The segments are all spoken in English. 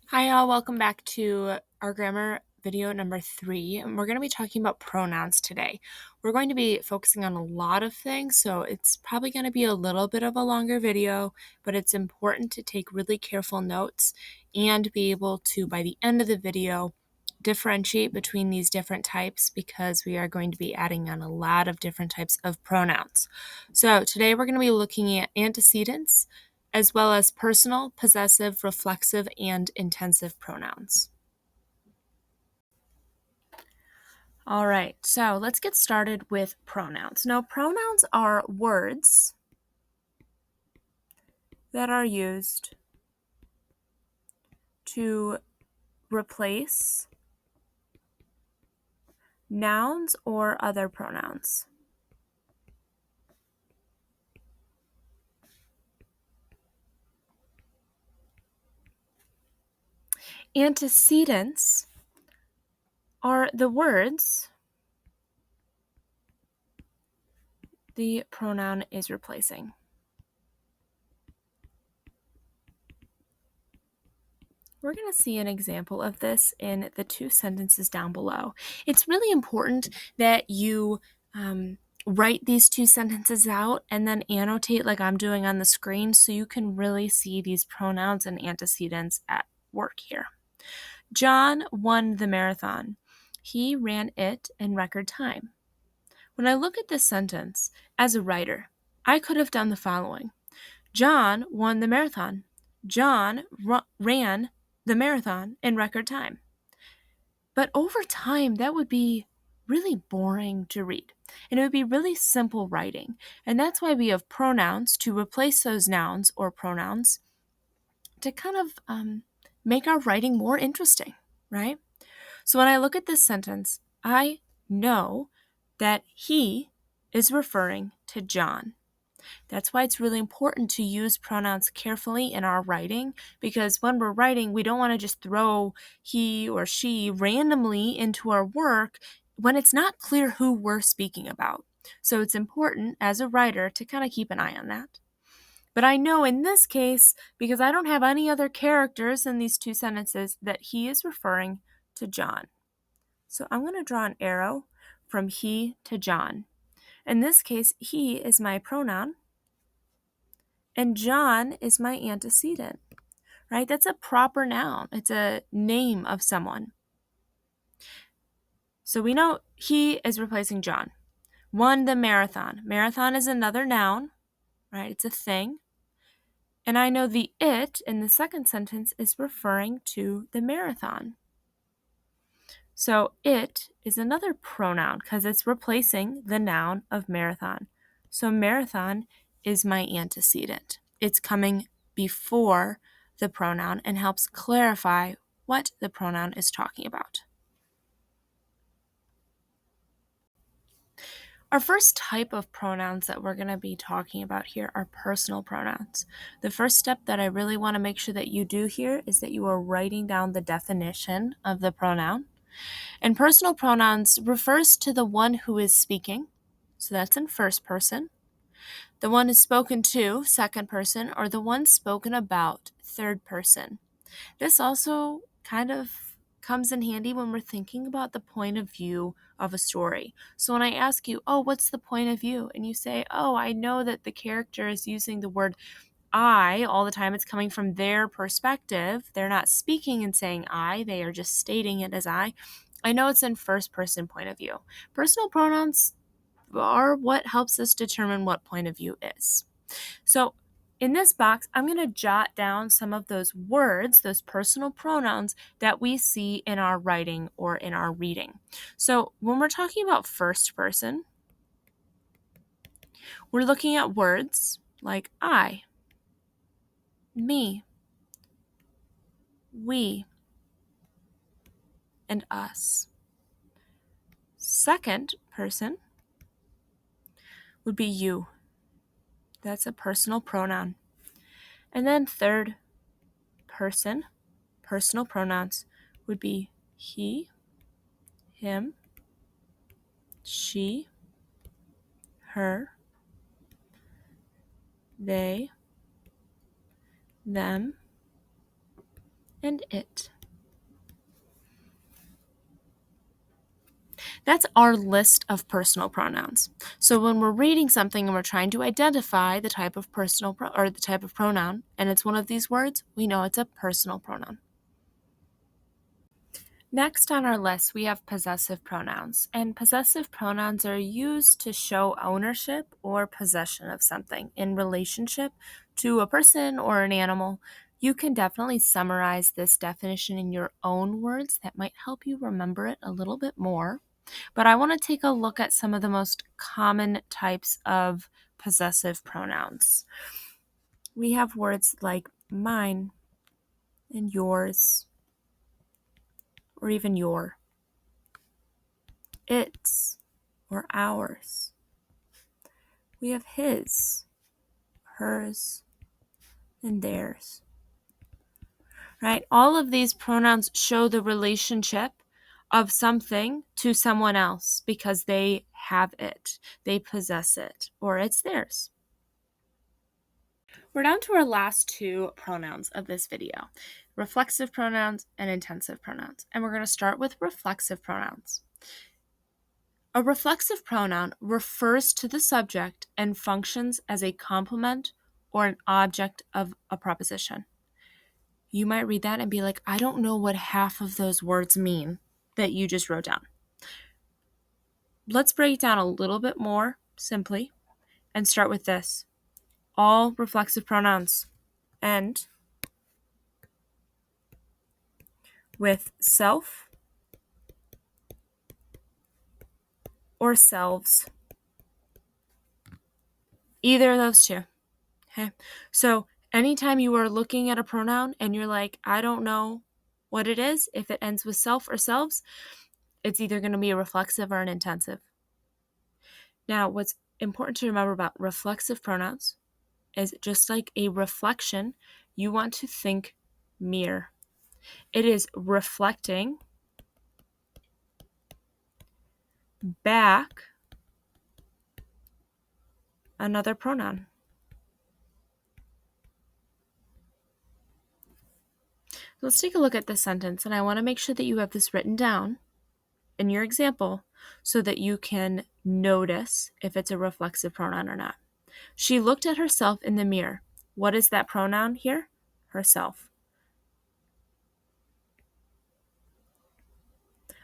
Hi all, welcome back to our grammar video number 3, and we're going to be talking about pronouns today. We're going to be focusing on a lot of things, so it's probably going to be a little bit of a longer video, but it's important to take really careful notes and be able to, by the end of the video, differentiate between these different types because we are going to be adding on a lot of different types of pronouns. So today we're going to be looking at antecedents, as well as personal, possessive, reflexive, and intensive pronouns. All right, so let's get started with pronouns. Now, pronouns are words that are used to replace nouns or other pronouns. Antecedents are the words the pronoun is replacing. We're going to see an example of this in the 2 sentences down below. It's really important that you write these 2 sentences out and then annotate like I'm doing on the screen so you can really see these pronouns and antecedents at work here. John won the marathon. He ran it in record time. When I look at this sentence, as a writer, I could have done the following. John won the marathon. John ran the marathon in record time. But over time, that would be really boring to read. And it would be really simple writing. And that's why we have pronouns to replace those nouns or pronouns to kind of make our writing more interesting, right? So when I look at this sentence, I know that he is referring to John. That's why it's really important to use pronouns carefully in our writing, because when we're writing, we don't want to just throw he or she randomly into our work when it's not clear who we're speaking about. So it's important as a writer to kind of keep an eye on that. But I know in this case, because I don't have any other characters in these 2 sentences, that he is referring to John. So I'm going to draw an arrow from he to John. In this case, he is my pronoun, and John is my antecedent, right? That's a proper noun. It's a name of someone. So we know he is replacing John. Won the marathon. Marathon is another noun, right? It's a thing. And I know the it in the second sentence is referring to the marathon. So it is another pronoun because it's replacing the noun of marathon. So marathon is my antecedent. It's coming before the pronoun and helps clarify what the pronoun is talking about. Our first type of pronouns that we're going to be talking about here are personal pronouns. The first step that I really want to make sure that you do here is that you are writing down the definition of the pronoun. And personal pronouns refers to the one who is speaking, so that's in first person. The one is spoken to, second person, or the one spoken about, third person. This also kind of comes in handy when we're thinking about the point of view of a story. So when I ask you, oh, what's the point of view? And you say, oh, I know that the character is using the word I all the time. It's coming from their perspective. They're not speaking and saying I, they are just stating it as I. I know it's in first person point of view. Personal pronouns are what helps us determine what point of view is. So in this box, I'm going to jot down some of those words, those personal pronouns that we see in our writing or in our reading. So when we're talking about first person, we're looking at words like I, me, we, and us. Second person would be you. That's a personal pronoun. And then third person, personal pronouns would be he, him, she, her, they, them, and it. That's our list of personal pronouns. So when we're reading something and we're trying to identify the type of the type of pronoun, and it's one of these words, we know it's a personal pronoun. Next on our list, we have possessive pronouns, and possessive pronouns are used to show ownership or possession of something in relationship to a person or an animal. You can definitely summarize this definition in your own words that might help you remember it a little bit more. But I want to take a look at some of the most common types of possessive pronouns. We have words like mine and yours, or even your, its, or ours. We have his, hers, and theirs. Right? All of these pronouns show the relationship of something to someone else because they have it, they possess it, or it's theirs. We're down to our last two pronouns of this video, reflexive pronouns and intensive pronouns. And we're going to start with reflexive pronouns. A reflexive pronoun refers to the subject and functions as a complement or an object of a proposition. You might read that and be like, I don't know what half of those words mean that you just wrote down. Let's break it down a little bit more simply and start with this. All reflexive pronouns end with self or selves. Either of those two. Okay. So anytime you are looking at a pronoun and you're like, I don't know what it is, if it ends with self or selves, it's either going to be a reflexive or an intensive. Now, what's important to remember about reflexive pronouns is just like a reflection, you want to think mirror. It is reflecting back another pronoun. Let's take a look at this sentence, and I want to make sure that you have this written down in your example so that you can notice if it's a reflexive pronoun or not. She looked at herself in the mirror. What is that pronoun here? Herself.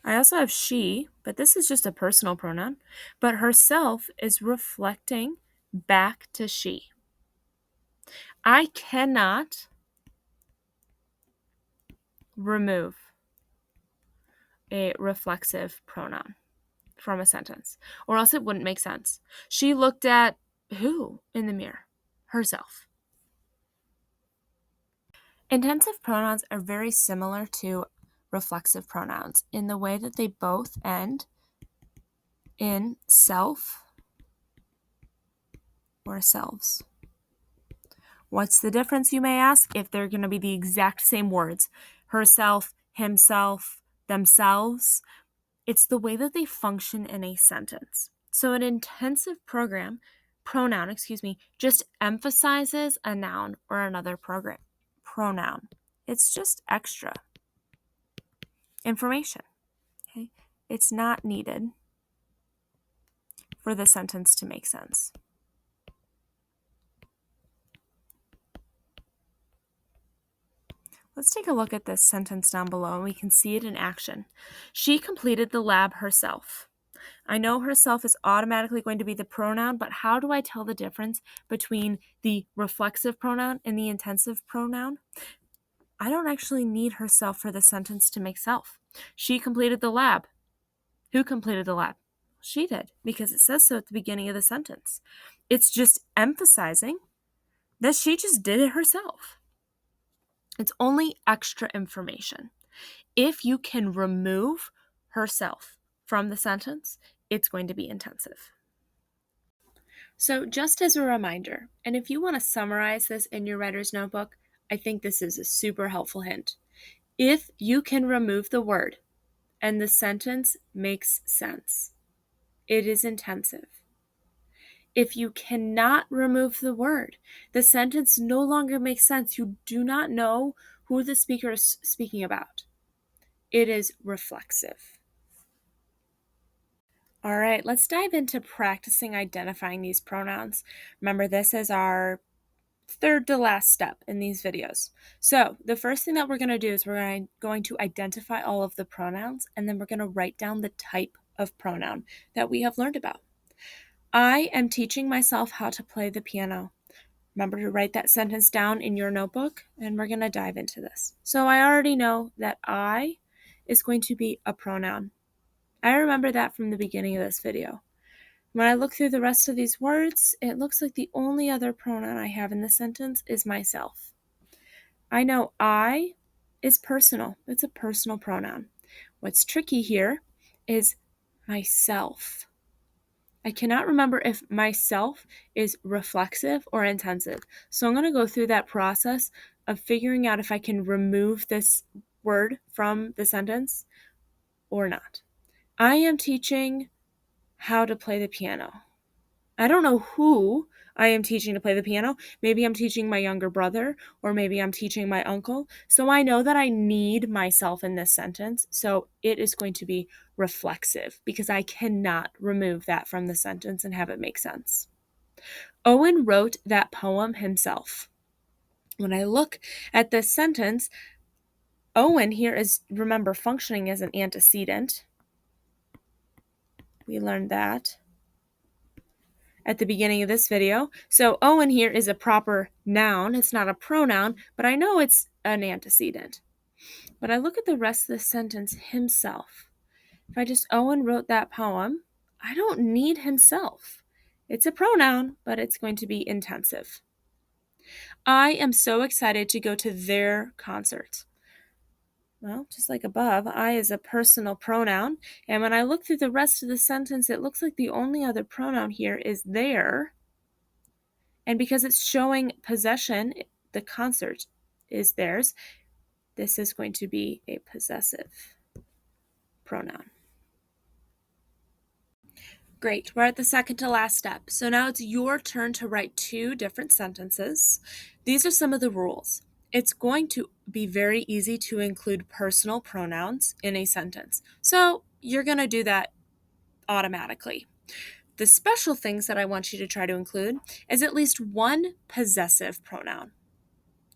I also have she, but this is just a personal pronoun. But herself is reflecting back to she. I cannot remove a reflexive pronoun from a sentence, or else it wouldn't make sense. She looked at who in the mirror? Herself. Intensive pronouns are very similar to reflexive pronouns in the way that they both end in self or selves. What's the difference, you may ask, if they're going to be the exact same words? Herself, himself, themselves. It's the way that they function in a sentence. So an intensive pronoun, just emphasizes a noun or another pronoun. It's just extra information. Okay? It's not needed for the sentence to make sense. Let's take a look at this sentence down below and we can see it in action. She completed the lab herself. I know herself is automatically going to be the pronoun, but how do I tell the difference between the reflexive pronoun and the intensive pronoun? I don't actually need herself for the sentence to make self. She completed the lab. Who completed the lab? She did, because it says so at the beginning of the sentence. It's just emphasizing that she just did it herself. It's only extra information. If you can remove herself from the sentence, it's going to be intensive. So just as a reminder, and if you want to summarize this in your writer's notebook, I think this is a super helpful hint. If you can remove the word and the sentence makes sense, it is intensive. If you cannot remove the word, the sentence no longer makes sense. You do not know who the speaker is speaking about. It is reflexive. All right, let's dive into practicing identifying these pronouns. Remember, this is our third to last step in these videos. So the first thing that we're going to do is we're going to identify all of the pronouns, and then we're going to write down the type of pronoun that we have learned about. I am teaching myself how to play the piano. Remember to write that sentence down in your notebook, and we're going to dive into this. So I already know that I is going to be a pronoun. I remember that from the beginning of this video. When I look through the rest of these words, it looks like the only other pronoun I have in the sentence is myself. I know I is personal. It's a personal pronoun. What's tricky here is myself. I cannot remember if myself is reflexive or intensive. So I'm going to go through that process of figuring out if I can remove this word from the sentence or not. I am teaching how to play the piano. I don't know who I am teaching to play the piano. Maybe I'm teaching my younger brother, or maybe I'm teaching my uncle. So I know that I need myself in this sentence. So it is going to be reflexive because I cannot remove that from the sentence and have it make sense. Owen wrote that poem himself. When I look at this sentence, Owen here is, remember, functioning as an antecedent. We learned that at the beginning of this video. So Owen here is a proper noun. It's not a pronoun, but I know it's an antecedent. But I look at the rest of the sentence, himself. If I just, Owen wrote that poem, I don't need himself. It's a pronoun, but it's going to be intensive. I am so excited to go to their concert. Well, just like above, I is a personal pronoun. And when I look through the rest of the sentence, it looks like the only other pronoun here is their. And because it's showing possession, the concert is theirs. This is going to be a possessive pronoun. Great, we're at the second to last step. So now it's your turn to write two different sentences. These are some of the rules. It's going to be very easy to include personal pronouns in a sentence. So you're going to do that automatically. The special things that I want you to try to include is at least one possessive pronoun.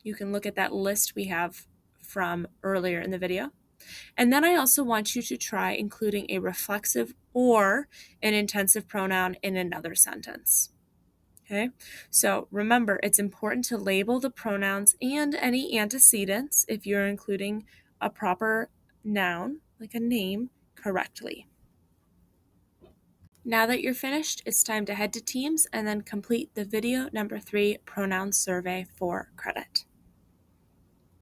You can look at that list we have from earlier in the video. And then I also want you to try including a reflexive or an intensive pronoun in another sentence. Okay, so remember, it's important to label the pronouns and any antecedents if you're including a proper noun, like a name, correctly. Now that you're finished, it's time to head to Teams and then complete the video number 3 pronoun survey for credit.